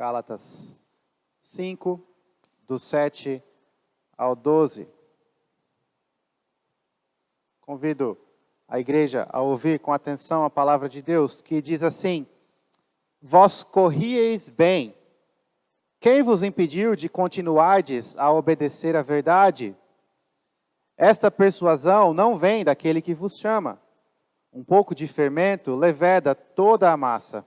Gálatas 5, do 7 ao 12. Convido a igreja a ouvir com atenção a palavra de Deus, que diz assim: Vós corrieis bem. Quem vos impediu de continuardes a obedecer à verdade? Esta persuasão não vem daquele que vos chama. Um pouco de fermento leveda toda a massa.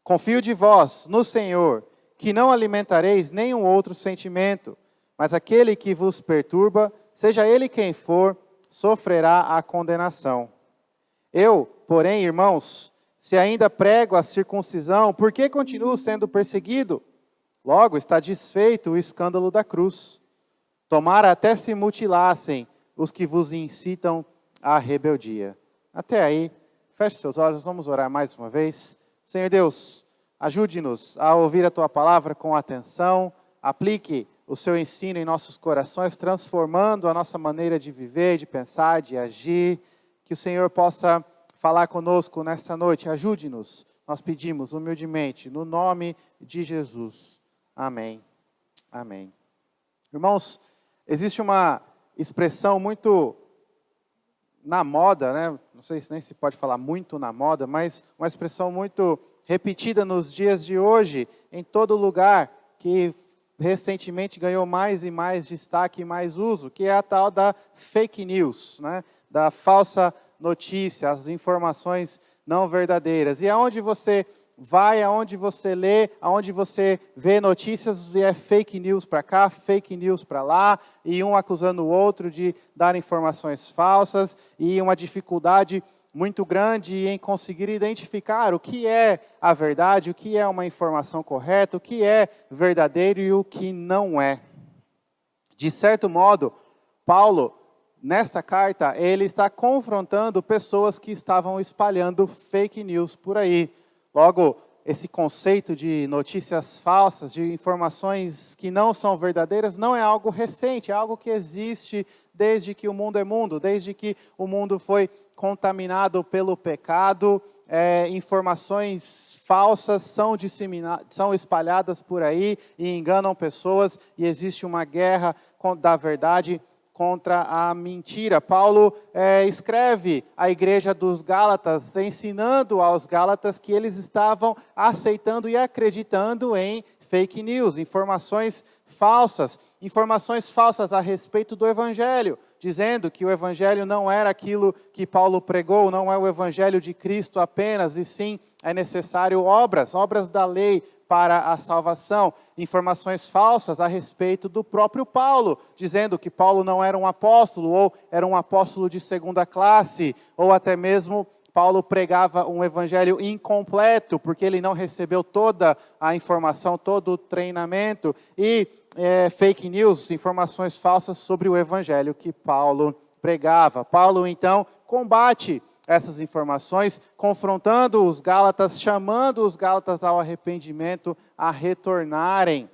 Confio de vós no Senhor, que não alimentareis nenhum outro sentimento, mas aquele que vos perturba, seja ele quem for, sofrerá a condenação. Eu, porém, irmãos, se ainda prego a circuncisão, por que continuo sendo perseguido? Logo está desfeito o escândalo da cruz. Tomara até se mutilassem os que vos incitam à rebeldia. Até aí, feche seus olhos, vamos orar mais uma vez. Senhor Deus, ajude-nos a ouvir a Tua palavra com atenção, aplique o Seu ensino em nossos corações, transformando a nossa maneira de viver, de pensar, de agir. Que o Senhor possa falar conosco nesta noite, ajude-nos, nós pedimos humildemente, no nome de Jesus. Amém. Amém. Irmãos, existe uma expressão muito na moda, né? Não sei se nem se pode falar muito na moda, mas uma expressão muito repetida nos dias de hoje, em todo lugar, que recentemente ganhou mais e mais destaque e mais uso, que é a tal da fake news, né? Da falsa notícia, as informações não verdadeiras. E aonde você vai, aonde você lê, aonde você vê notícias, é fake news para cá, fake news para lá, e um acusando o outro de dar informações falsas, e uma dificuldade muito grande em conseguir identificar o que é a verdade, o que é uma informação correta, o que é verdadeiro e o que não é. De certo modo, Paulo, nesta carta, ele está confrontando pessoas que estavam espalhando fake news por aí. Logo, esse conceito de notícias falsas, de informações que não são verdadeiras, não é algo recente, é algo que existe desde que o mundo é mundo, desde que o mundo foi contaminado pelo pecado. Informações falsas são espalhadas por aí e enganam pessoas, e existe uma guerra da verdade contra a mentira. Paulo escreve à igreja dos Gálatas, ensinando aos Gálatas que eles estavam aceitando e acreditando em fake news, informações falsas a respeito do Evangelho, dizendo que o Evangelho não era aquilo que Paulo pregou, não é o Evangelho de Cristo apenas, e sim é necessário obras da lei para a salvação. Informações falsas a respeito do próprio Paulo, dizendo que Paulo não era um apóstolo, ou era um apóstolo de segunda classe, ou até mesmo Paulo pregava um evangelho incompleto, porque ele não recebeu toda a informação, todo o treinamento, e fake news, informações falsas sobre o evangelho que Paulo pregava. Paulo, então, combate essas informações, confrontando os Gálatas, chamando os Gálatas ao arrependimento, a retornarem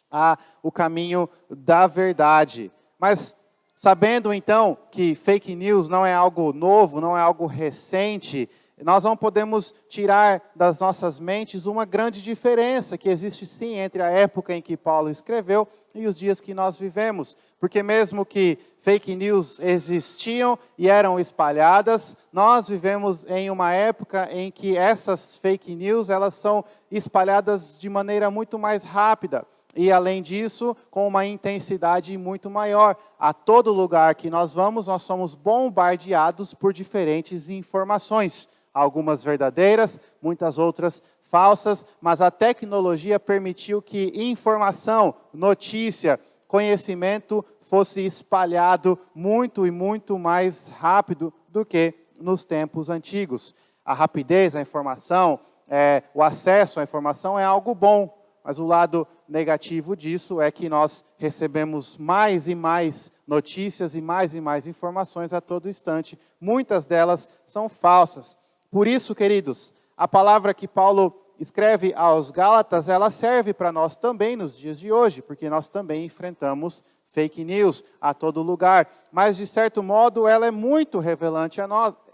ao caminho da verdade. Mas sabendo então que fake news não é algo novo, não é algo recente, nós não podemos tirar das nossas mentes uma grande diferença que existe sim entre a época em que Paulo escreveu e os dias que nós vivemos. Porque mesmo que fake news existiam e eram espalhadas, nós vivemos em uma época em que essas fake news, elas são espalhadas de maneira muito mais rápida. E além disso, com uma intensidade muito maior. A todo lugar que nós vamos, nós somos bombardeados por diferentes informações. Algumas verdadeiras, muitas outras falsas, mas a tecnologia permitiu que informação, notícia, conhecimento fosse espalhado muito e muito mais rápido do que nos tempos antigos. A rapidez, a informação, o acesso à informação é algo bom, mas o lado negativo disso é que nós recebemos mais e mais notícias e mais informações a todo instante. Muitas delas são falsas. Por isso, queridos, a palavra que Paulo escreve aos Gálatas, ela serve para nós também nos dias de hoje, porque nós também enfrentamos fake news a todo lugar. Mas, de certo modo, ela é muito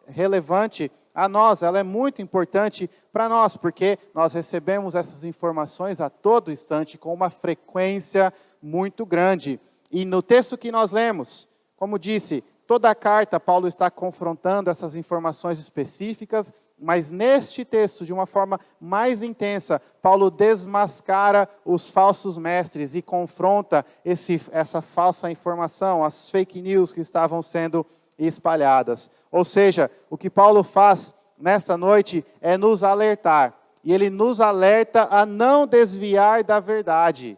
relevante a nós, ela é muito importante para nós, porque nós recebemos essas informações a todo instante com uma frequência muito grande. E no texto que nós lemos, como disse, toda a carta Paulo está confrontando essas informações específicas, mas neste texto, de uma forma mais intensa, Paulo desmascara os falsos mestres e confronta essa falsa informação, as fake news que estavam sendo espalhadas. Ou seja, o que Paulo faz nessa noite é nos alertar. E ele nos alerta a não desviar da verdade.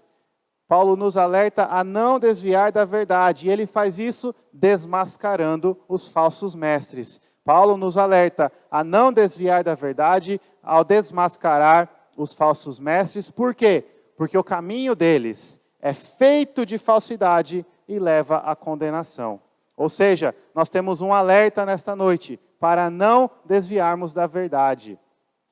Paulo nos alerta a não desviar da verdade. E ele faz isso desmascarando os falsos mestres. Paulo nos alerta a não desviar da verdade ao desmascarar os falsos mestres. Por quê? Porque o caminho deles é feito de falsidade e leva à condenação. Ou seja, nós temos um alerta nesta noite para não desviarmos da verdade.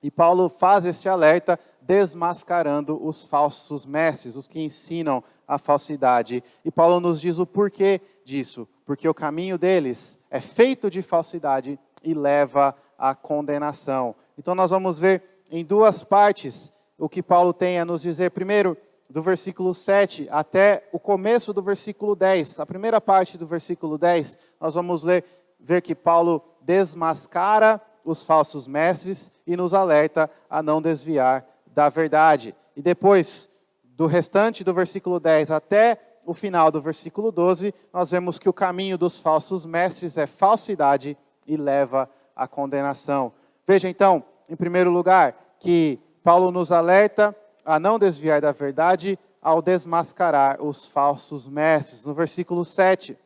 E Paulo faz este alerta desmascarando os falsos mestres, os que ensinam a falsidade. E Paulo nos diz o porquê disso. Porque o caminho deles é feito de falsidade e leva à condenação. Então nós vamos ver em duas partes o que Paulo tem a nos dizer. Primeiro, do versículo 7 até o começo do versículo 10. A primeira parte do versículo 10, nós vamos ver que Paulo desmascara os falsos mestres e nos alerta a não desviar da verdade. E depois, do restante do versículo 10 até o final do versículo 12, nós vemos que o caminho dos falsos mestres é falsidade e leva à condenação. Veja então, em primeiro lugar, que Paulo nos alerta a não desviar da verdade ao desmascarar os falsos mestres. No versículo 7,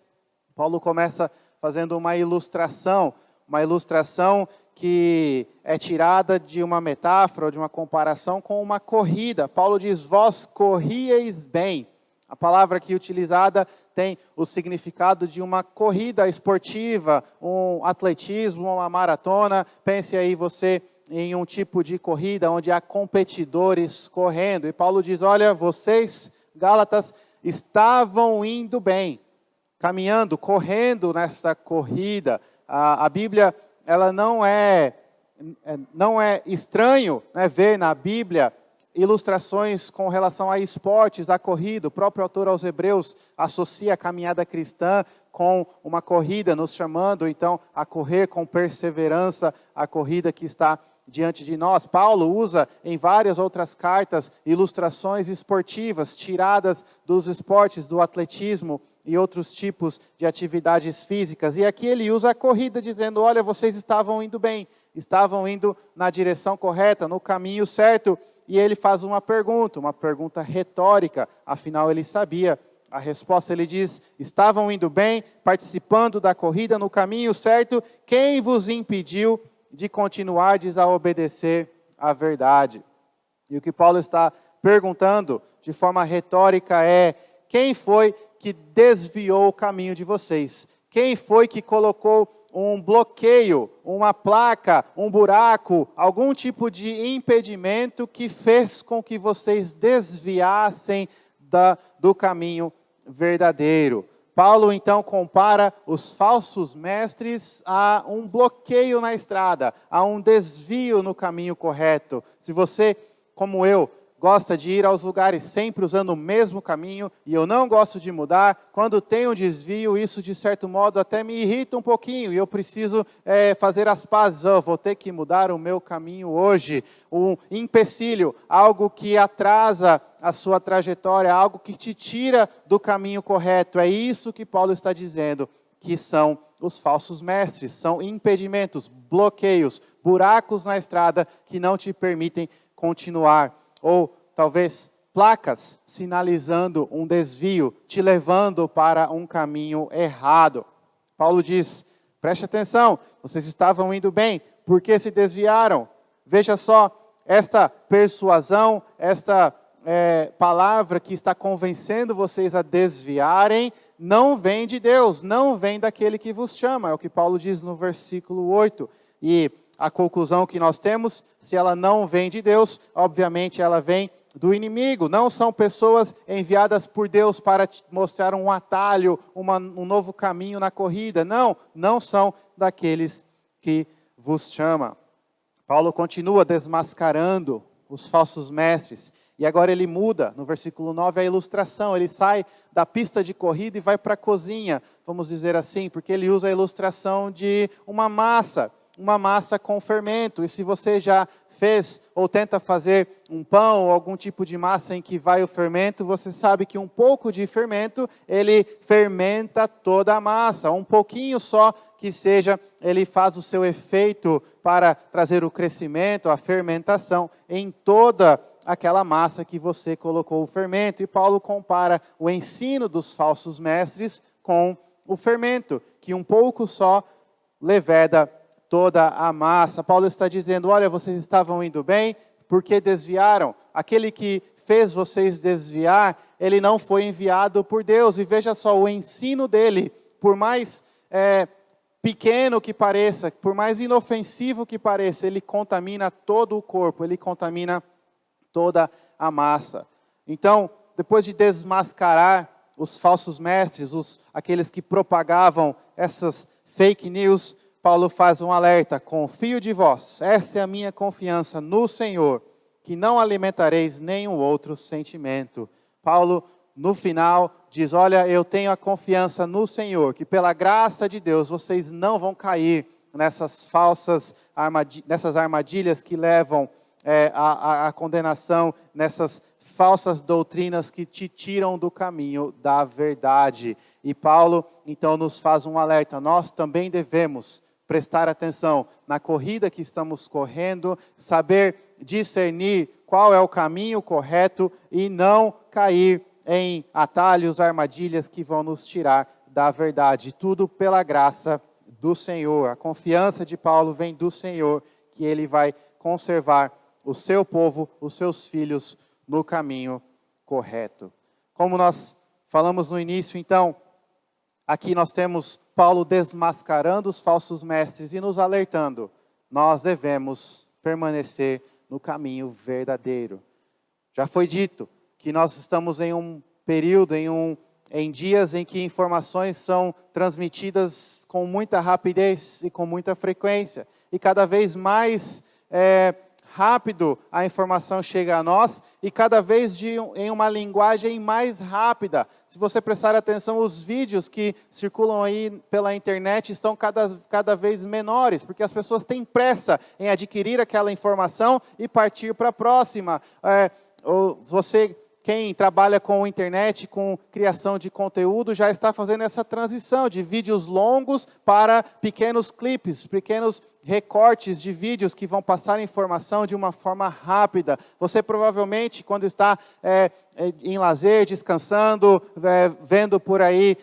Paulo começa fazendo uma ilustração que é tirada de uma metáfora, ou de uma comparação com uma corrida. Paulo diz, vós corrieis bem. A palavra aqui utilizada tem o significado de uma corrida esportiva, um atletismo, uma maratona. Pense aí você em um tipo de corrida onde há competidores correndo. E Paulo diz, olha, vocês, Gálatas, estavam indo bem, caminhando, correndo nessa corrida. A Bíblia, ela não é estranho, né, ver na Bíblia ilustrações com relação a esportes, a corrida. O próprio autor aos Hebreus associa a caminhada cristã com uma corrida, nos chamando então a correr com perseverança a corrida que está diante de nós. Paulo usa em várias outras cartas ilustrações esportivas tiradas dos esportes, do atletismo e outros tipos de atividades físicas. E aqui ele usa a corrida dizendo, olha, vocês estavam indo bem, estavam indo na direção correta, no caminho certo. E ele faz uma pergunta retórica, afinal ele sabia a resposta. Ele diz, estavam indo bem, participando da corrida no caminho certo, quem vos impediu de continuardes a obedecer à verdade? E o que Paulo está perguntando de forma retórica é, quem foi que desviou o caminho de vocês? Quem foi que colocou um bloqueio, uma placa, um buraco, algum tipo de impedimento que fez com que vocês desviassem do caminho verdadeiro? Paulo então compara os falsos mestres a um bloqueio na estrada, a um desvio no caminho correto. Se você, como eu, gosta de ir aos lugares sempre usando o mesmo caminho, e eu não gosto de mudar, quando tem um desvio, isso de certo modo até me irrita um pouquinho, e eu preciso fazer as pazes. Eu vou ter que mudar o meu caminho hoje. Um empecilho, algo que atrasa a sua trajetória, algo que te tira do caminho correto. É isso que Paulo está dizendo, que são os falsos mestres, são impedimentos, bloqueios, buracos na estrada que não te permitem continuar. Ou talvez placas sinalizando um desvio, te levando para um caminho errado. Paulo diz, preste atenção, vocês estavam indo bem, por que se desviaram? Veja só, esta persuasão, esta palavra que está convencendo vocês a desviarem, não vem de Deus, não vem daquele que vos chama. É o que Paulo diz no versículo 8. E a conclusão que nós temos, se ela não vem de Deus, obviamente ela vem do inimigo. Não são pessoas enviadas por Deus para te mostrar um atalho, um novo caminho na corrida. Não são daqueles que vos chama. Paulo continua desmascarando os falsos mestres. E agora ele muda, no versículo 9, a ilustração. Ele sai da pista de corrida e vai para a cozinha, vamos dizer assim, porque ele usa a ilustração de uma massa com fermento. E se você já fez ou tenta fazer um pão ou algum tipo de massa em que vai o fermento, você sabe que um pouco de fermento, ele fermenta toda a massa. Um pouquinho só que seja, ele faz o seu efeito para trazer o crescimento, a fermentação em toda aquela massa que você colocou o fermento. E Paulo compara o ensino dos falsos mestres com o fermento, que um pouco só leveda toda a massa. Paulo está dizendo, olha, vocês estavam indo bem, porque desviaram? Aquele que fez vocês desviar, ele não foi enviado por Deus. E veja só, o ensino dele, por mais pequeno que pareça, por mais inofensivo que pareça, ele contamina todo o corpo, ele contamina toda a massa. Então, depois de desmascarar os falsos mestres, aqueles que propagavam essas fake news, Paulo faz um alerta: confio de vós, essa é a minha confiança no Senhor, que não alimentareis nenhum outro sentimento. Paulo, no final, diz, olha, eu tenho a confiança no Senhor, que pela graça de Deus, vocês não vão cair nessas falsas nessas armadilhas que levam a condenação, nessas falsas doutrinas que te tiram do caminho da verdade. E Paulo, então, nos faz um alerta: nós também devemos prestar atenção na corrida que estamos correndo, saber discernir qual é o caminho correto e não cair em atalhos, armadilhas que vão nos tirar da verdade. Tudo pela graça do Senhor. A confiança de Paulo vem do Senhor, que ele vai conservar o seu povo, os seus filhos, no caminho correto. Como nós falamos no início, então, aqui nós temos Paulo desmascarando os falsos mestres e nos alertando: nós devemos permanecer no caminho verdadeiro. Já foi dito que nós estamos em um período, em dias em que informações são transmitidas com muita rapidez e com muita frequência. E cada vez mais rápido a informação chega a nós e cada vez em uma linguagem mais rápida. Se você prestar atenção, os vídeos que circulam aí pela internet estão cada vez menores, porque as pessoas têm pressa em adquirir aquela informação e partir para a próxima. Quem trabalha com internet, com criação de conteúdo, já está fazendo essa transição de vídeos longos para pequenos clipes, pequenos recortes de vídeos que vão passar informação de uma forma rápida. Você provavelmente, quando está em lazer, descansando, vendo por aí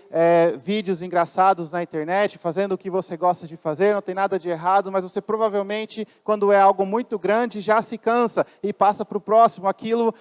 vídeos engraçados na internet, fazendo o que você gosta de fazer, não tem nada de errado, mas você provavelmente, quando é algo muito grande, já se cansa e passa para o próximo. Aquilo,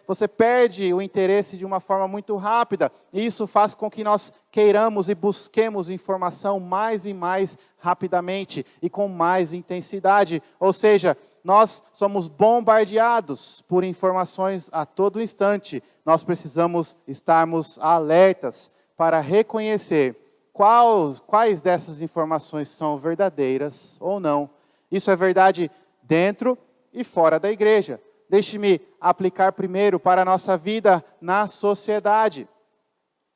você perde o interesse de uma forma muito rápida, e isso faz com que nós queiramos e busquemos informação mais e mais rapidamente e com mais intensidade. Ou seja, nós somos bombardeados por informações a todo instante. Nós precisamos estarmos alertas para reconhecer quais dessas informações são verdadeiras ou não. Isso é verdade dentro e fora da igreja. Deixe-me aplicar primeiro para a nossa vida na sociedade.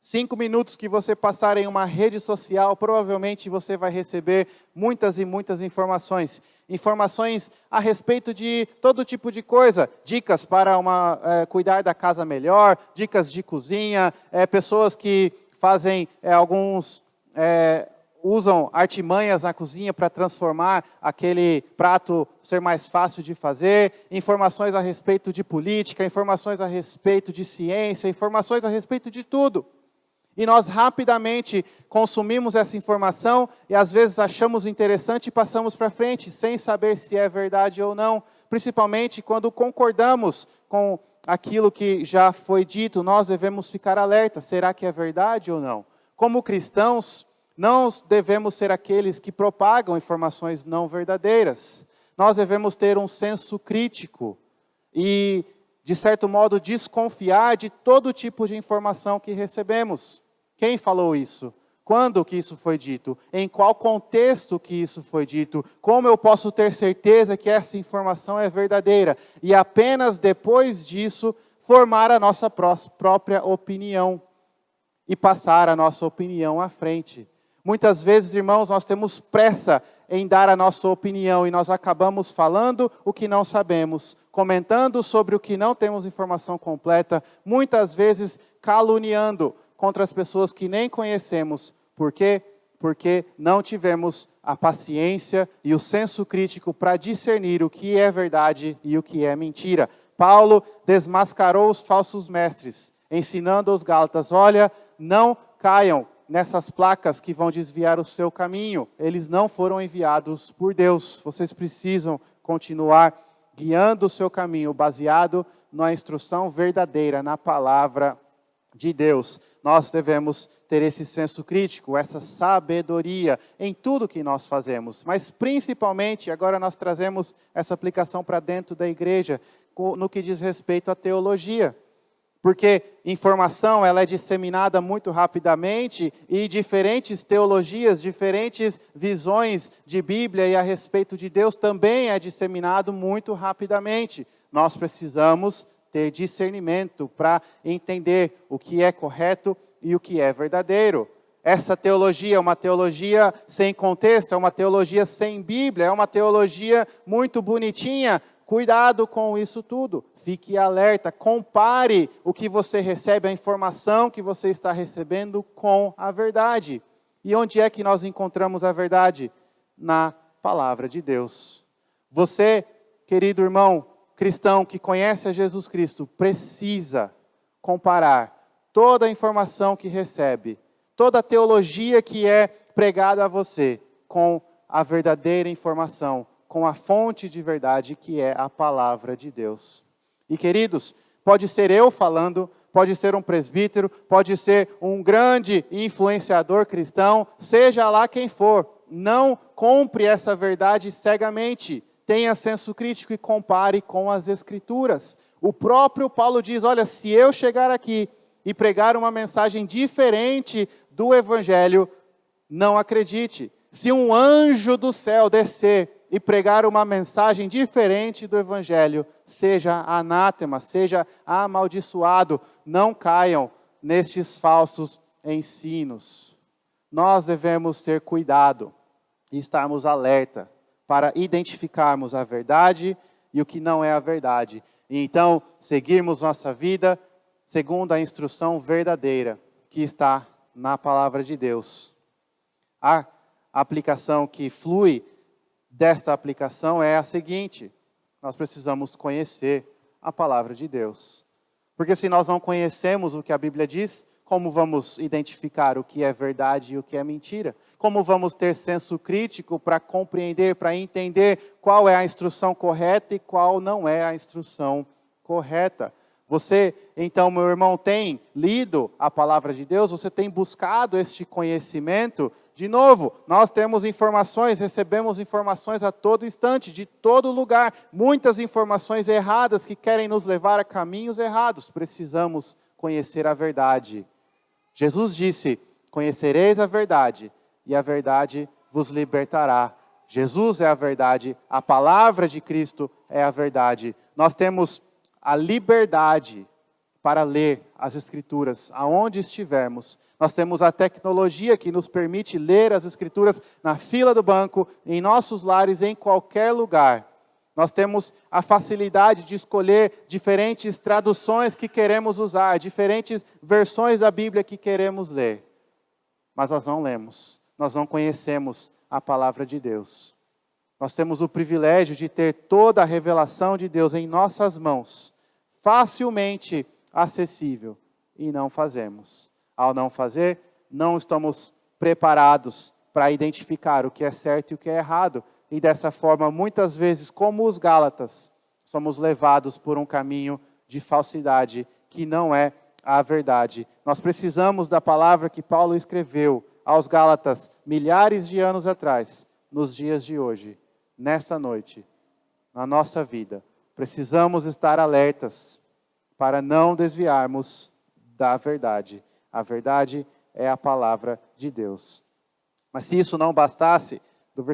5 minutos que você passar em uma rede social, provavelmente você vai receber muitas e muitas informações. Informações a respeito de todo tipo de coisa. Dicas para cuidar da casa melhor, dicas de cozinha, pessoas que fazem usam artimanhas na cozinha para transformar aquele prato ser mais fácil de fazer. Informações a respeito de política, informações a respeito de ciência, informações a respeito de tudo. E nós rapidamente consumimos essa informação e às vezes achamos interessante e passamos para frente, sem saber se é verdade ou não. Principalmente quando concordamos com aquilo que já foi dito, nós devemos ficar alerta. Será que é verdade ou não? Como cristãos, não devemos ser aqueles que propagam informações não verdadeiras. Nós devemos ter um senso crítico e, de certo modo, desconfiar de todo tipo de informação que recebemos. Quem falou isso? Quando que isso foi dito? Em qual contexto que isso foi dito? Como eu posso ter certeza que essa informação é verdadeira? E apenas depois disso, formar a nossa própria opinião e passar a nossa opinião à frente. Muitas vezes, irmãos, nós temos pressa em dar a nossa opinião e nós acabamos falando o que não sabemos, comentando sobre o que não temos informação completa, muitas vezes caluniando contra as pessoas que nem conhecemos. Por quê? Porque não tivemos a paciência e o senso crítico para discernir o que é verdade e o que é mentira. Paulo desmascarou os falsos mestres, ensinando aos Gálatas: olha, não caiam nessas placas que vão desviar o seu caminho. Eles não foram enviados por Deus. Vocês precisam continuar guiando o seu caminho, baseado na instrução verdadeira, na palavra de Deus. Nós devemos ter esse senso crítico, essa sabedoria em tudo que nós fazemos. Mas principalmente, agora nós trazemos essa aplicação para dentro da igreja, no que diz respeito à teologia. Porque informação ela é disseminada muito rapidamente e diferentes teologias, diferentes visões de Bíblia e a respeito de Deus também é disseminado muito rapidamente. Nós precisamos ter discernimento para entender o que é correto e o que é verdadeiro. Essa teologia é uma teologia sem contexto, é uma teologia sem Bíblia, é uma teologia muito bonitinha. Cuidado com isso tudo. Fique alerta, compare o que você recebe, a informação que você está recebendo com a verdade. E onde é que nós encontramos a verdade? Na palavra de Deus. Você, querido irmão cristão que conhece a Jesus Cristo, precisa comparar toda a informação que recebe, toda a teologia que é pregada a você, com a verdadeira informação, com a fonte de verdade que é a palavra de Deus. E queridos, pode ser eu falando, pode ser um presbítero, pode ser um grande influenciador cristão, seja lá quem for, não compre essa verdade cegamente. Tenha senso crítico e compare com as Escrituras. O próprio Paulo diz, olha, se eu chegar aqui e pregar uma mensagem diferente do Evangelho, não acredite. Se um anjo do céu descer e pregar uma mensagem diferente do Evangelho, seja anátema, seja amaldiçoado, não caiam nestes falsos ensinos. Nós devemos ter cuidado e estarmos alerta para identificarmos a verdade e o que não é a verdade. E então, seguirmos nossa vida segundo a instrução verdadeira que está na palavra de Deus. A aplicação que flui desta aplicação é a seguinte: nós precisamos conhecer a palavra de Deus. Porque se nós não conhecemos o que a Bíblia diz, como vamos identificar o que é verdade e o que é mentira? Como vamos ter senso crítico para compreender, para entender qual é a instrução correta e qual não é a instrução correta? Você, então, meu irmão, tem lido a palavra de Deus? Você tem buscado este conhecimento? De novo, nós temos informações, recebemos informações a todo instante, de todo lugar. Muitas informações erradas que querem nos levar a caminhos errados. Precisamos conhecer a verdade. Jesus disse, conhecereis a verdade, e a verdade vos libertará. Jesus é a verdade, a palavra de Cristo é a verdade. Nós temos a liberdade para ler as Escrituras aonde estivermos. Nós temos a tecnologia que nos permite ler as Escrituras na fila do banco, em nossos lares, em qualquer lugar. Nós temos a facilidade de escolher diferentes traduções que queremos usar, diferentes versões da Bíblia que queremos ler. Mas nós não lemos, nós não conhecemos a palavra de Deus. Nós temos o privilégio de ter toda a revelação de Deus em nossas mãos, facilmente acessível, e não fazemos. Ao não fazer, não estamos preparados para identificar o que é certo e o que é errado. E dessa forma, muitas vezes, como os Gálatas, somos levados por um caminho de falsidade que não é a verdade. Nós precisamos da palavra que Paulo escreveu aos Gálatas milhares de anos atrás, nos dias de hoje, nessa noite, na nossa vida. Precisamos estar alertas para não desviarmos da verdade. A verdade é a palavra de Deus. Mas se isso não bastasse, no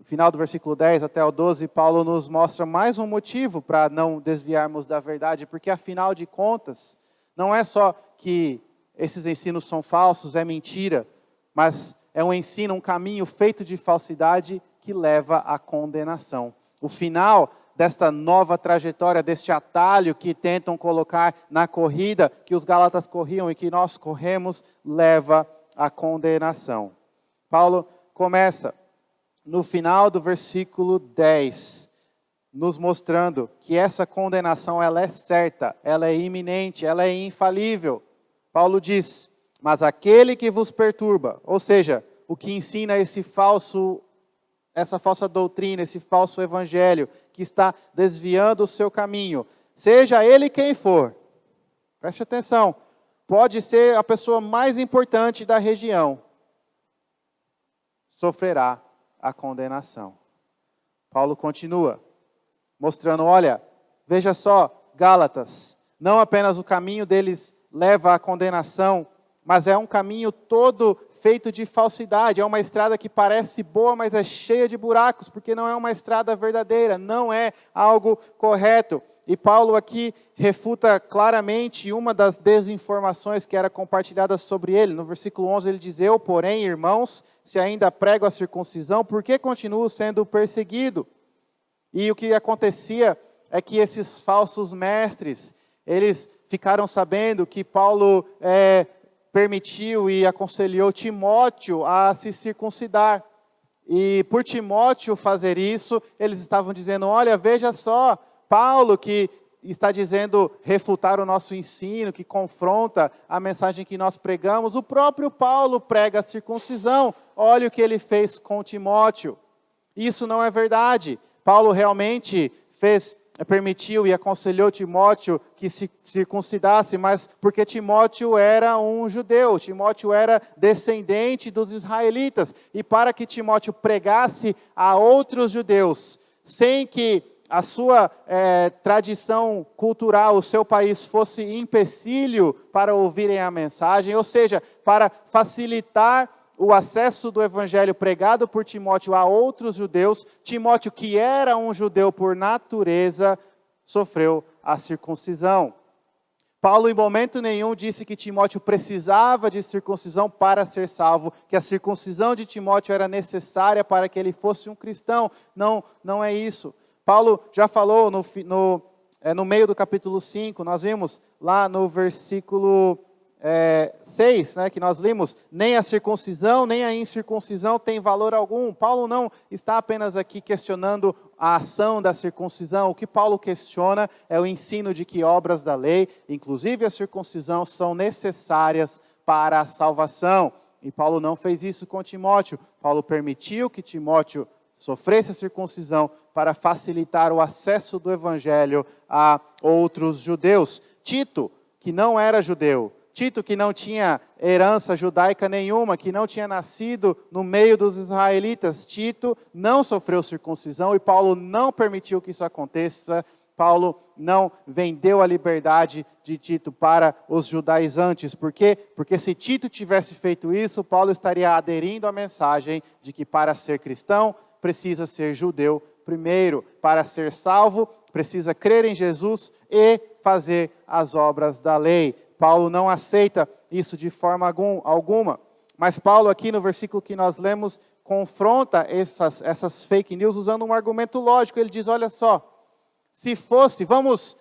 final do versículo 10 até o 12, Paulo nos mostra mais um motivo para não desviarmos da verdade, porque afinal de contas, não é só que esses ensinos são falsos, é mentira, mas é um ensino, um caminho feito de falsidade que leva à condenação. O final desta nova trajetória, deste atalho que tentam colocar na corrida, que os gálatas corriam e que nós corremos, leva à condenação. Paulo começa no final do versículo 10, nos mostrando que essa condenação ela é certa, ela é iminente, ela é infalível. Paulo diz, mas aquele que vos perturba, ou seja, o que ensina essa falsa doutrina, esse falso evangelho, que está desviando o seu caminho, seja ele quem for, preste atenção, pode ser a pessoa mais importante da região, sofrerá a condenação. Paulo continua, mostrando, olha, veja só, Gálatas, não apenas o caminho deles leva à condenação, mas é um caminho todo feito de falsidade, é uma estrada que parece boa, mas é cheia de buracos, porque não é uma estrada verdadeira, não é algo correto. E Paulo aqui refuta claramente uma das desinformações que era compartilhada sobre ele. No versículo 11 ele diz, eu, porém, irmãos, se ainda prego a circuncisão, por que continuo sendo perseguido? E o que acontecia é que esses falsos mestres, eles ficaram sabendo que Paulo permitiu e aconselhou Timóteo a se circuncidar. E por Timóteo fazer isso, eles estavam dizendo, olha, veja só, Paulo que está dizendo refutar o nosso ensino, que confronta a mensagem que nós pregamos, o próprio Paulo prega a circuncisão, olha o que ele fez com Timóteo. Isso não é verdade. Paulo realmente permitiu e aconselhou Timóteo que se circuncidasse, mas porque Timóteo era um judeu, Timóteo era descendente dos israelitas, e para que Timóteo pregasse a outros judeus, sem que a sua tradição cultural, o seu país fosse empecilho para ouvirem a mensagem, ou seja, para facilitar o acesso do evangelho pregado por Timóteo a outros judeus, Timóteo, que era um judeu por natureza, sofreu a circuncisão. Paulo, em momento nenhum, disse que Timóteo precisava de circuncisão para ser salvo, que a circuncisão de Timóteo era necessária para que ele fosse um cristão. Não, não é isso. Paulo já falou no meio do capítulo 5, nós vimos lá no versículo 6, que nós lemos, nem a circuncisão, nem a incircuncisão tem valor algum. Paulo não está apenas aqui questionando a ação da circuncisão. O que Paulo questiona é o ensino de que obras da lei, inclusive a circuncisão, são necessárias para a salvação. E Paulo não fez isso com Timóteo. Paulo permitiu que Timóteo sofresse a circuncisão para facilitar o acesso do evangelho a outros judeus. Tito, que não era judeu, Tito, que não tinha herança judaica nenhuma, que não tinha nascido no meio dos israelitas, Tito não sofreu circuncisão e Paulo não permitiu que isso aconteça. Paulo não vendeu a liberdade de Tito para os judaizantes. Por quê? Porque se Tito tivesse feito isso, Paulo estaria aderindo à mensagem de que para ser cristão, precisa ser judeu primeiro. Para ser salvo, precisa crer em Jesus e fazer as obras da lei. Paulo não aceita isso de forma alguma. Mas Paulo aqui no versículo que nós lemos, confronta essas fake news usando um argumento lógico. Ele diz, olha só, se fosse, vamos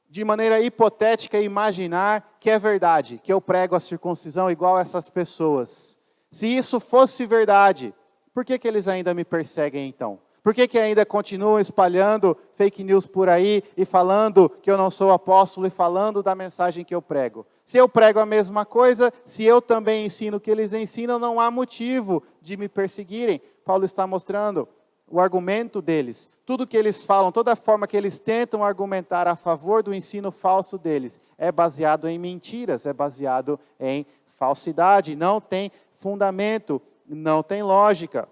de maneira hipotética imaginar que é verdade, que eu prego a circuncisão igual a essas pessoas. Se isso fosse verdade, por que eles ainda me perseguem então? Por que ainda continuam espalhando fake news por aí e falando que eu não sou apóstolo e falando da mensagem que eu prego? Se eu prego a mesma coisa, se eu também ensino o que eles ensinam, não há motivo de me perseguirem. Paulo está mostrando o argumento deles. Tudo que eles falam, toda a forma que eles tentam argumentar a favor do ensino falso deles, é baseado em mentiras, é baseado em falsidade, não tem fundamento, não tem lógica.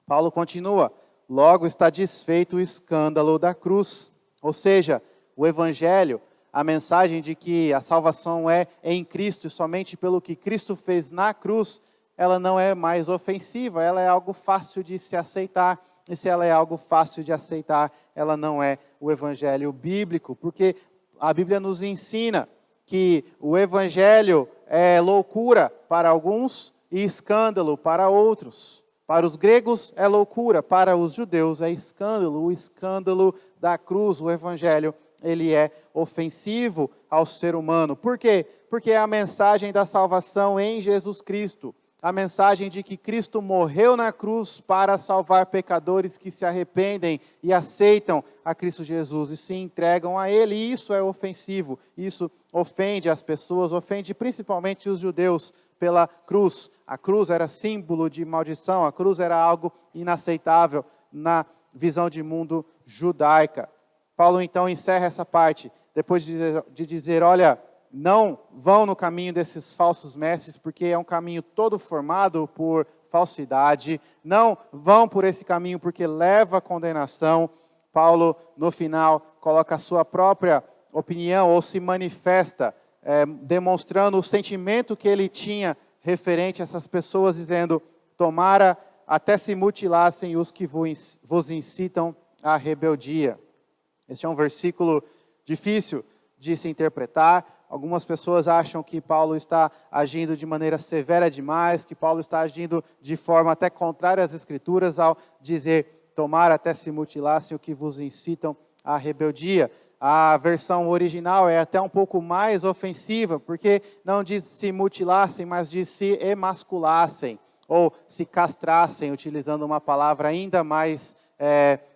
Paulo continua. Logo está desfeito o escândalo da cruz. Ou seja, o evangelho, a mensagem de que a salvação é em Cristo e somente pelo que Cristo fez na cruz, ela não é mais ofensiva, ela é algo fácil de se aceitar. E se ela é algo fácil de aceitar, ela não é o evangelho bíblico, porque a Bíblia nos ensina que o evangelho é loucura para alguns e escândalo para outros. Para os gregos é loucura, para os judeus é escândalo. O escândalo da cruz, o evangelho, ele é ofensivo ao ser humano. Por quê? Porque é a mensagem da salvação em Jesus Cristo. A mensagem de que Cristo morreu na cruz para salvar pecadores que se arrependem e aceitam a Cristo Jesus e se entregam a Ele. E isso é ofensivo, isso ofende as pessoas, ofende principalmente os judeus pela cruz. A cruz era símbolo de maldição, a cruz era algo inaceitável na visão de mundo judaica. Paulo então encerra essa parte, depois de dizer, olha, não vão no caminho desses falsos mestres, porque é um caminho todo formado por falsidade. Não vão por esse caminho, porque leva à condenação. Paulo, no final, coloca a sua própria opinião, ou se manifesta, demonstrando o sentimento que ele tinha referente a essas pessoas, dizendo, tomara até se mutilassem os que vos incitam à rebeldia. Este é um versículo difícil de se interpretar. Algumas pessoas acham que Paulo está agindo de maneira severa demais, que Paulo está agindo de forma até contrária às Escrituras ao dizer, tomar até se mutilassem o que vos incitam à rebeldia. A versão original é até um pouco mais ofensiva, porque não diz se mutilassem, mas diz se emasculassem, ou se castrassem, utilizando uma palavra ainda mais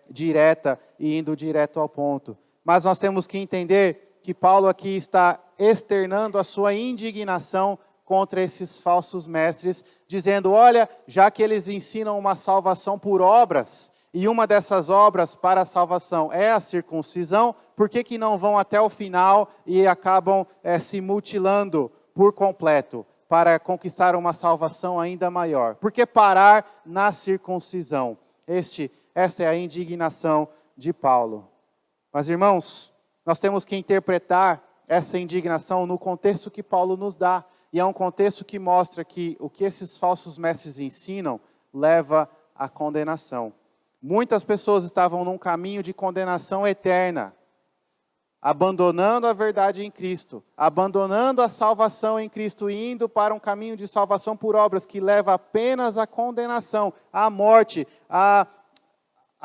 direta e indo direto ao ponto. Mas nós temos que entender que Paulo aqui está externando a sua indignação contra esses falsos mestres, dizendo, olha, já que eles ensinam uma salvação por obras, e uma dessas obras para a salvação é a circuncisão, por que não vão até o final e acabam se mutilando por completo, para conquistar uma salvação ainda maior? Por que parar na circuncisão? Essa é a indignação de Paulo. Mas, irmãos, nós temos que interpretar essa indignação no contexto que Paulo nos dá. E é um contexto que mostra que o que esses falsos mestres ensinam leva à condenação. Muitas pessoas estavam num caminho de condenação eterna, abandonando a verdade em Cristo, abandonando a salvação em Cristo e indo para um caminho de salvação por obras que leva apenas à condenação, à morte, à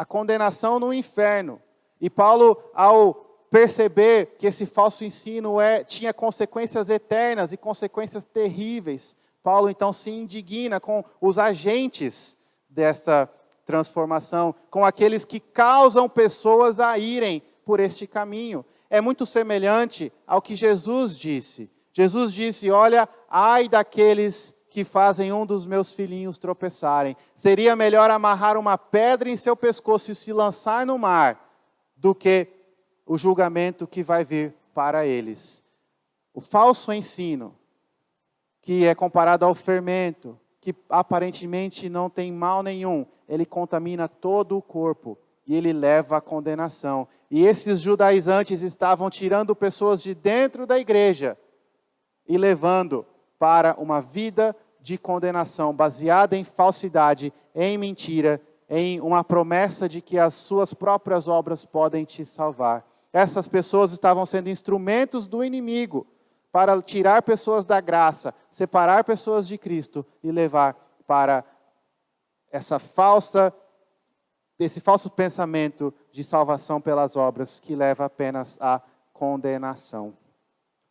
condenação no inferno. E Paulo, ao perceber que esse falso ensino tinha consequências eternas e consequências terríveis, Paulo então se indigna com os agentes dessa transformação, com aqueles que causam pessoas a irem por este caminho. É muito semelhante ao que Jesus disse. Jesus disse, olha, ai daqueles que fazem um dos meus filhinhos tropeçarem. Seria melhor amarrar uma pedra em seu pescoço e se lançar no mar, do que o julgamento que vai vir para eles. O falso ensino, que é comparado ao fermento, que aparentemente não tem mal nenhum, ele contamina todo o corpo e ele leva à condenação. E esses judaizantes estavam tirando pessoas de dentro da igreja e levando para uma vida de condenação, baseada em falsidade, em mentira, em uma promessa de que as suas próprias obras podem te salvar. Essas pessoas estavam sendo instrumentos do inimigo para tirar pessoas da graça, separar pessoas de Cristo e levar para esse falso pensamento de salvação pelas obras que leva apenas à condenação.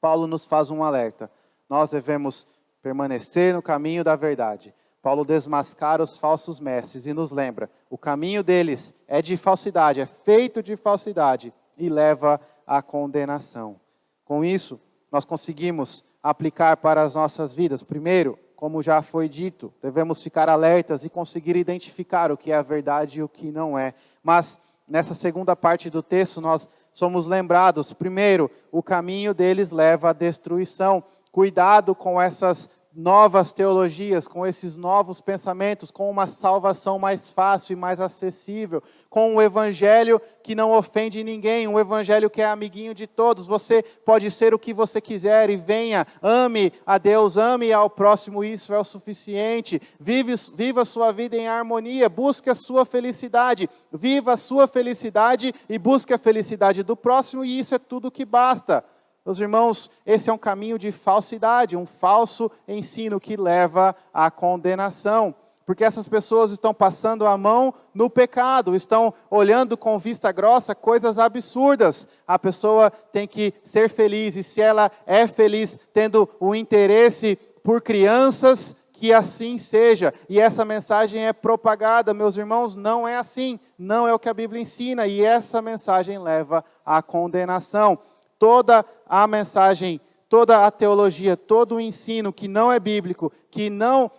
Paulo nos faz um alerta. Nós devemos permanecer no caminho da verdade. Paulo desmascara os falsos mestres e nos lembra, o caminho deles é de falsidade, é feito de falsidade e leva à condenação. Com isso, nós conseguimos aplicar para as nossas vidas. Primeiro, como já foi dito, devemos ficar alertas e conseguir identificar o que é a verdade e o que não é. Mas, nessa segunda parte do texto, nós somos lembrados, primeiro, o caminho deles leva à destruição. Cuidado com essas novas teologias, com esses novos pensamentos, com uma salvação mais fácil e mais acessível, com um evangelho que não ofende ninguém, um evangelho que é amiguinho de todos. Você pode ser o que você quiser e venha, ame a Deus, ame ao próximo, isso é o suficiente. Viva a sua vida em harmonia, busque a sua felicidade, viva a sua felicidade e busque a felicidade do próximo, e isso é tudo que basta. Meus irmãos, esse é um caminho de falsidade, um falso ensino que leva à condenação. Porque essas pessoas estão passando a mão no pecado, estão olhando com vista grossa coisas absurdas. A pessoa tem que ser feliz, e se ela é feliz tendo o interesse por crianças, que assim seja. E essa mensagem é propagada, meus irmãos, não é assim. Não é o que a Bíblia ensina, e essa mensagem leva à condenação. Toda a mensagem, toda a teologia, todo o ensino que não é bíblico, que não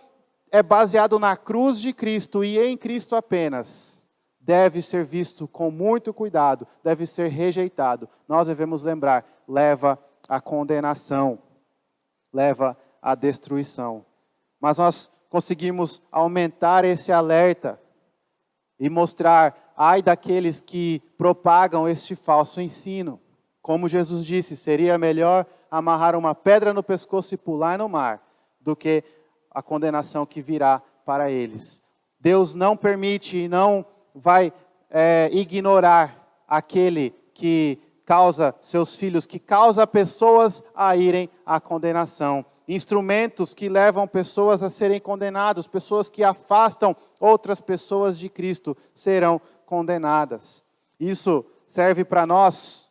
é baseado na cruz de Cristo e em Cristo apenas, deve ser visto com muito cuidado, deve ser rejeitado. Nós devemos lembrar, leva à condenação, leva à destruição. Mas nós conseguimos aumentar esse alerta e mostrar, ai daqueles que propagam este falso ensino. Como Jesus disse, seria melhor amarrar uma pedra no pescoço e pular no mar, do que a condenação que virá para eles. Deus não permite e não vai ignorar aquele que causa seus filhos, que causa pessoas a irem à condenação. Instrumentos que levam pessoas a serem condenados, pessoas que afastam outras pessoas de Cristo, serão condenadas. Isso serve para nós,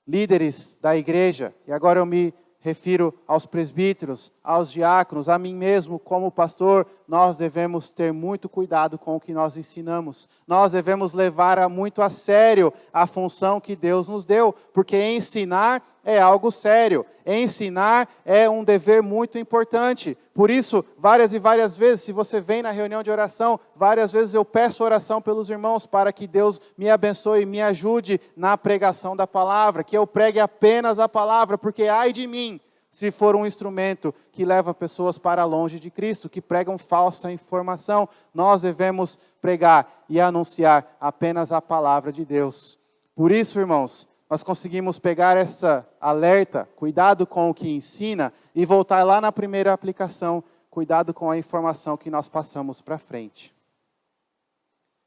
líderes da igreja, e agora eu me refiro aos presbíteros, aos diáconos, a mim mesmo como pastor. Nós devemos ter muito cuidado com o que nós ensinamos. Nós devemos levar muito a sério a função que Deus nos deu, porque ensinar é algo sério. Ensinar é um dever muito importante. Por isso, várias e várias vezes, se você vem na reunião de oração, várias vezes eu peço oração pelos irmãos para que Deus me abençoe, me ajude na pregação da palavra, que eu pregue apenas a palavra, porque ai de mim, se for um instrumento que leva pessoas para longe de Cristo, que pregam falsa informação. Nós devemos pregar e anunciar apenas a palavra de Deus. Por isso, irmãos, nós conseguimos pegar essa alerta, cuidado com o que ensina, e voltar lá na primeira aplicação, cuidado com a informação que nós passamos para frente.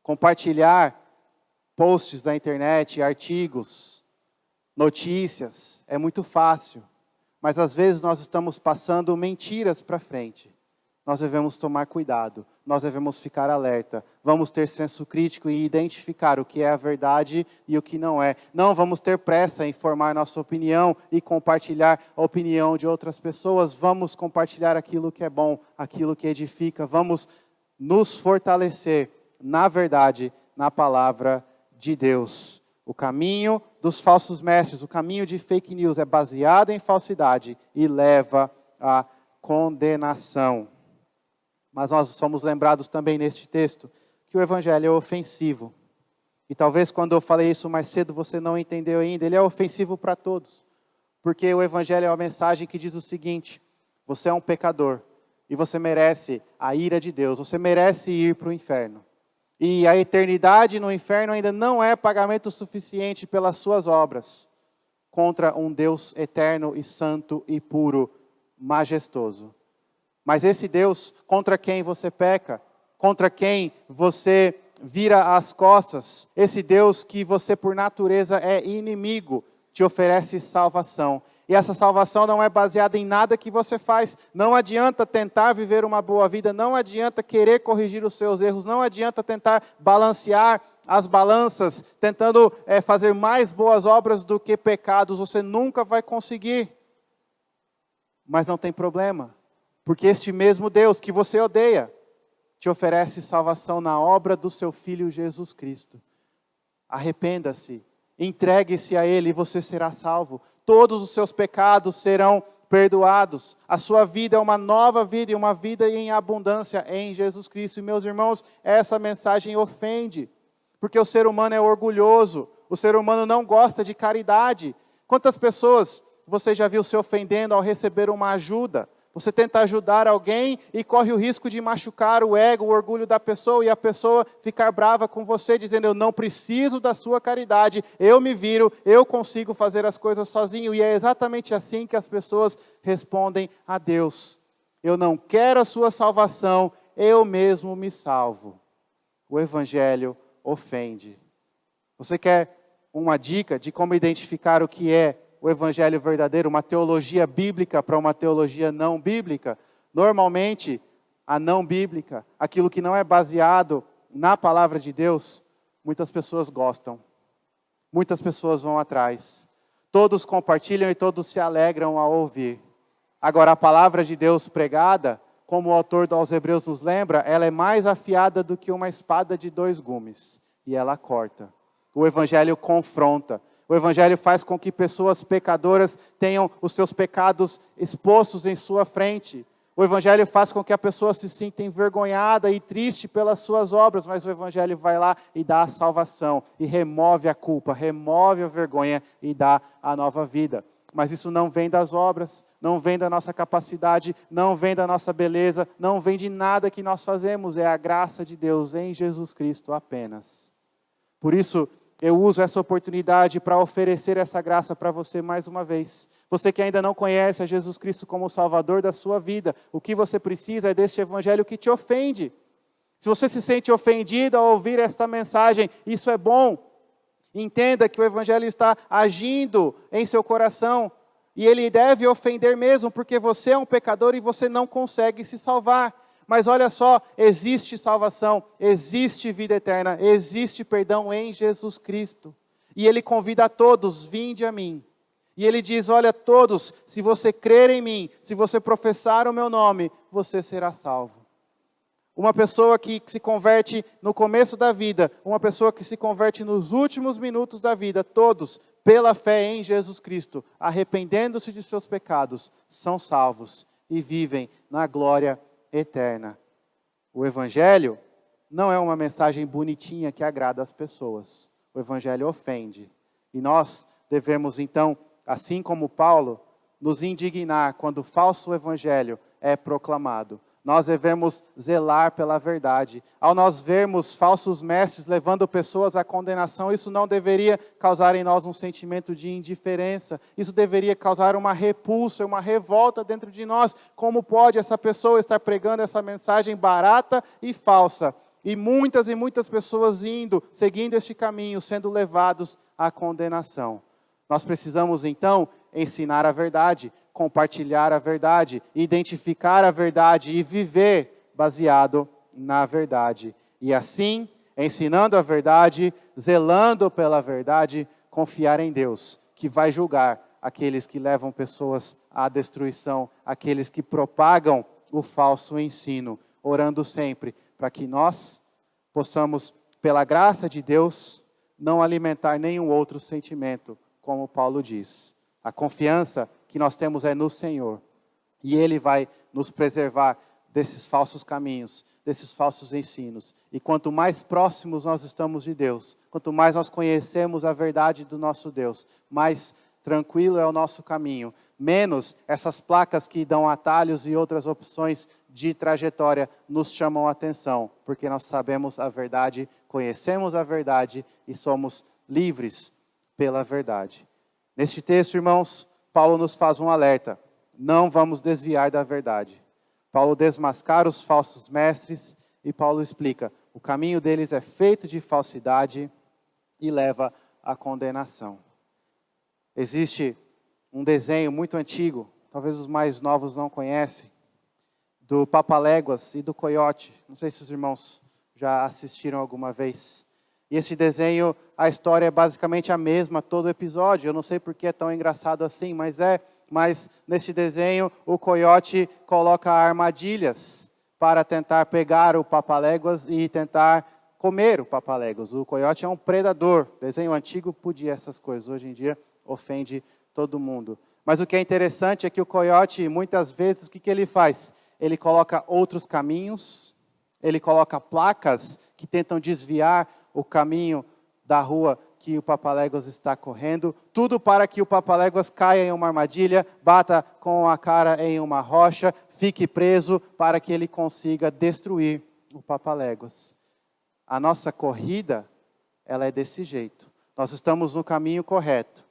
Compartilhar posts da internet, artigos, notícias, é muito fácil. Mas às vezes nós estamos passando mentiras para frente. Nós devemos tomar cuidado, nós devemos ficar alerta. Vamos ter senso crítico e identificar o que é a verdade e o que não é. Não vamos ter pressa em formar nossa opinião e compartilhar a opinião de outras pessoas. Vamos compartilhar aquilo que é bom, aquilo que edifica. Vamos nos fortalecer na verdade, na palavra de Deus. O caminho dos falsos mestres, o caminho de fake news é baseado em falsidade e leva à condenação. Mas nós somos lembrados também neste texto que o evangelho é ofensivo. E talvez quando eu falei isso mais cedo você não entendeu ainda. Ele é ofensivo para todos. Porque o evangelho é uma mensagem que diz o seguinte: você é um pecador e você merece a ira de Deus. Você merece ir para o inferno. E a eternidade no inferno ainda não é pagamento suficiente pelas suas obras contra um Deus eterno e santo e puro, majestoso. Mas esse Deus contra quem você peca, contra quem você vira as costas, esse Deus que você por natureza é inimigo, te oferece salvação. E essa salvação não é baseada em nada que você faz. Não adianta tentar viver uma boa vida, não adianta querer corrigir os seus erros, não adianta tentar balancear as balanças, tentando fazer mais boas obras do que pecados. Você nunca vai conseguir. Mas não tem problema, porque este mesmo Deus que você odeia, te oferece salvação na obra do seu Filho Jesus Cristo. Arrependa-se, entregue-se a Ele e você será salvo. Todos os seus pecados serão perdoados. A sua vida é uma nova vida e uma vida em abundância em Jesus Cristo. E meus irmãos, essa mensagem ofende, porque o ser humano é orgulhoso, o ser humano não gosta de caridade. Quantas pessoas você já viu se ofendendo ao receber uma ajuda? Você tenta ajudar alguém e corre o risco de machucar o ego, o orgulho da pessoa e a pessoa ficar brava com você, dizendo: eu não preciso da sua caridade, eu me viro, eu consigo fazer as coisas sozinho. E é exatamente assim que as pessoas respondem a Deus: eu não quero a sua salvação, eu mesmo me salvo. O Evangelho ofende. Você quer uma dica de como identificar o que é o Evangelho verdadeiro, uma teologia bíblica para uma teologia não bíblica? Normalmente, a não bíblica, aquilo que não é baseado na palavra de Deus, muitas pessoas gostam. Muitas pessoas vão atrás. Todos compartilham e todos se alegram ao ouvir. Agora, a palavra de Deus pregada, como o autor aos Hebreus nos lembra, ela é mais afiada do que uma espada de 2 gumes. E ela corta. O Evangelho confronta. O Evangelho faz com que pessoas pecadoras tenham os seus pecados expostos em sua frente. O Evangelho faz com que a pessoa se sinta envergonhada e triste pelas suas obras, mas o Evangelho vai lá e dá a salvação, e remove a culpa, remove a vergonha e dá a nova vida. Mas isso não vem das obras, não vem da nossa capacidade, não vem da nossa beleza, não vem de nada que nós fazemos, é a graça de Deus em Jesus Cristo apenas. Por isso, eu uso essa oportunidade para oferecer essa graça para você mais uma vez. Você que ainda não conhece a Jesus Cristo como o Salvador da sua vida, o que você precisa é deste Evangelho que te ofende. Se você se sente ofendido ao ouvir esta mensagem, isso é bom. Entenda que o Evangelho está agindo em seu coração. E ele deve ofender mesmo, porque você é um pecador e você não consegue se salvar. Mas olha só, existe salvação, existe vida eterna, existe perdão em Jesus Cristo. E Ele convida a todos: vinde a mim. E Ele diz: olha, todos, se você crer em mim, se você professar o meu nome, você será salvo. Uma pessoa que se converte no começo da vida, uma pessoa que se converte nos últimos minutos da vida, todos, pela fé em Jesus Cristo, arrependendo-se de seus pecados, são salvos e vivem na glória eterna. O Evangelho não é uma mensagem bonitinha que agrada as pessoas. O Evangelho ofende. E nós devemos então, assim como Paulo, nos indignar quando o falso Evangelho é proclamado. Nós devemos zelar pela verdade. Ao nós vermos falsos mestres levando pessoas à condenação, isso não deveria causar em nós um sentimento de indiferença. Isso deveria causar uma repulsa, uma revolta dentro de nós. Como pode essa pessoa estar pregando essa mensagem barata e falsa? E muitas pessoas indo, seguindo este caminho, sendo levados à condenação. Nós precisamos então ensinar a verdade, compartilhar a verdade, identificar a verdade e viver baseado na verdade. E assim, ensinando a verdade, zelando pela verdade, confiar em Deus, que vai julgar aqueles que levam pessoas à destruição, aqueles que propagam o falso ensino, orando sempre para que nós possamos, pela graça de Deus, não alimentar nenhum outro sentimento, como Paulo diz. A confiança que nós temos é no Senhor. E Ele vai nos preservar desses falsos caminhos, desses falsos ensinos. E quanto mais próximos nós estamos de Deus, quanto mais nós conhecemos a verdade do nosso Deus, mais tranquilo é o nosso caminho. Menos essas placas que dão atalhos e outras opções de trajetória nos chamam a atenção. Porque nós sabemos a verdade, conhecemos a verdade e somos livres pela verdade. Neste texto, irmãos, Paulo nos faz um alerta: não vamos desviar da verdade. Paulo desmascara os falsos mestres e Paulo explica: o caminho deles é feito de falsidade e leva à condenação. Existe um desenho muito antigo, talvez os mais novos não conhecem, do Papaléguas e do Coiote. Não sei se os irmãos já assistiram alguma vez. E esse desenho, a história é basicamente a mesma, todo episódio. Eu não sei porque é tão engraçado assim, mas neste desenho o Coiote coloca armadilhas para tentar pegar o Papaléguas e tentar comer o Papaléguas. O Coiote é um predador. Desenho antigo podia essas coisas, hoje em dia ofende todo mundo. Mas o que é interessante é que o Coiote, muitas vezes, o que ele faz? Ele coloca outros caminhos, ele coloca placas que tentam desviar o caminho da rua que o Papaléguas está correndo, tudo para que o Papaléguas caia em uma armadilha, bata com a cara em uma rocha, fique preso para que ele consiga destruir o Papaléguas. A nossa corrida, ela é desse jeito. Nós estamos no caminho correto,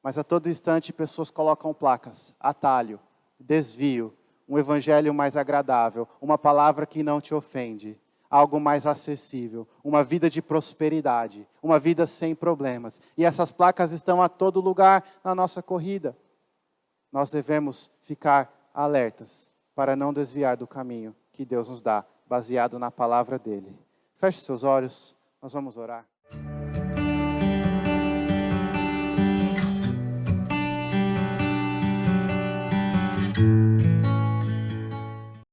mas a todo instante pessoas colocam placas, atalho, desvio, um evangelho mais agradável, uma palavra que não te ofende, algo mais acessível, uma vida de prosperidade, uma vida sem problemas. E essas placas estão a todo lugar na nossa corrida. Nós devemos ficar alertas para não desviar do caminho que Deus nos dá, baseado na palavra dele. Feche seus olhos, nós vamos orar.